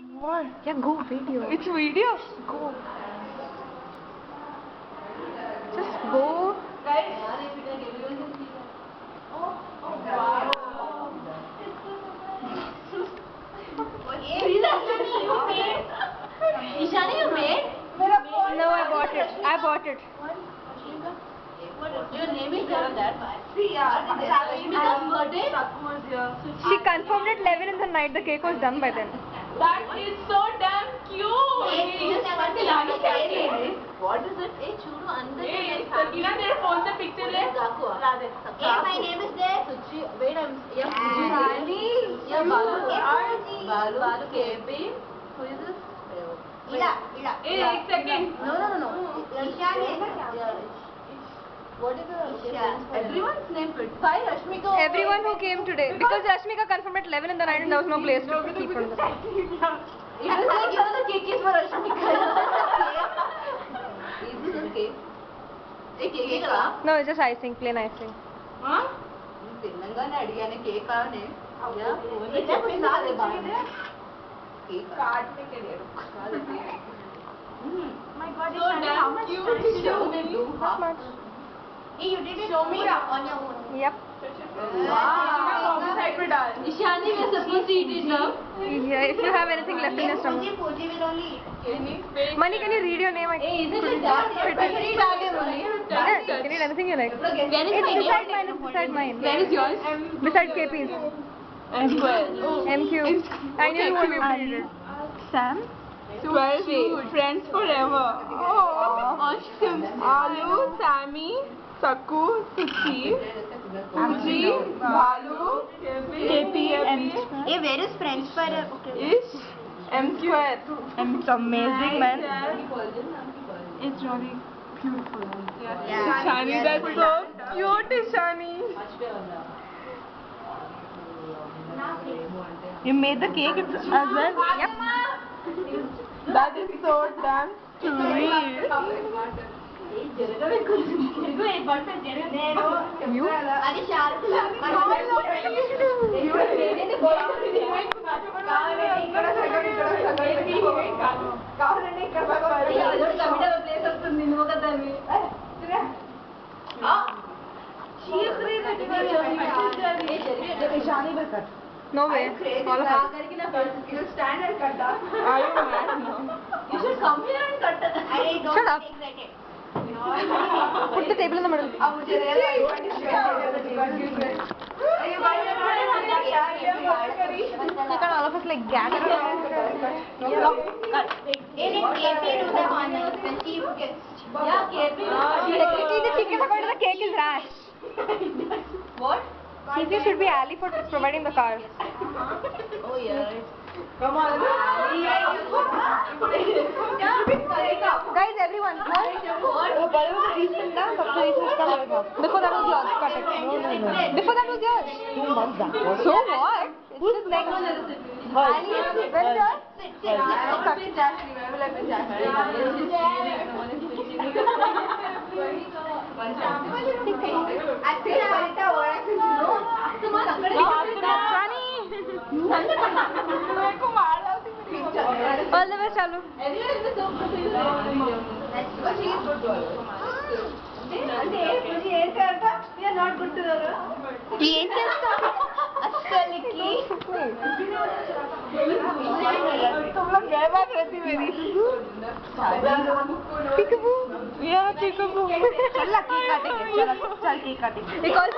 What? Yeah, go video. It's video. Go. Just go. Ishani, you made? No, I bought it. I bought it. Your name is there on that. See, birthday. She confirmed at 11 in the night. The cake was done by then. That is so damn cute. What is it? Hey, Churu, under Hey, Sakina, their phone the picture le. Hey, my name is there. Suchi. Wait, yeah, Suchi. Yeah, Balu. Balu, KP. Who is this? Ila. Hey, 1 second. No. Yeah. What is the everyone's name fit? Why Rashmika? Everyone who came today. Because Rashmika confirmed at 11 in the night and there was no place to keep from the It was like, the cake is for Rashmika. Is this a cake? A cake is No, it's just icing, plain icing. Huh? Telangana अडियाने cake आने या ये कुछ ना दे बाहर cake काटने के लिए my god So damn cute. show me do Not much. hey you did it Show me on your own Yep. Wow. Ishani we are supposed to eat it now Yeah, if you have anything left in your stomach. Pooji will only eat Mani, can you read your name? hey is it a dark Yeah, you can read anything you like. where is It's my beside name mine. It's beside mine. Where is yours? Beside KP's. MQ. I knew you won't be able to read it. Sam? 12 friends forever. Awesome. Alu, Sammy, Sakku, Suchi, Balu, KP, and hey where is friends for Ish, M square. It's amazing, man. It's really beautiful. Yeah. Ishani, that's so cute, Ishani. You made the cake as well? Yep. That is so damn sweet. You? అది sharp No way. All of us. You stand and cut that. Are you mad now? You should come here and cut that. I don't Shut up. take that. Put the table in the middle. You can all of us like gather around. Technically, the chicken according to the cake is Rash. What? CC should be Ali for providing the car. Oh yeah. Come on. Guys, everyone. Before that was yours. Cut it. No. Before that was yours. 2 months back. So what? It's just next. Ali, when is yours? All the best, Chalu. ఏం చేస్తావు అస్సలకి तुम लोग गए बात रहती मेरी Peekaboo. Yeah, Peekaboo. चल केक काटेंगे चल केक काटेंगे एक और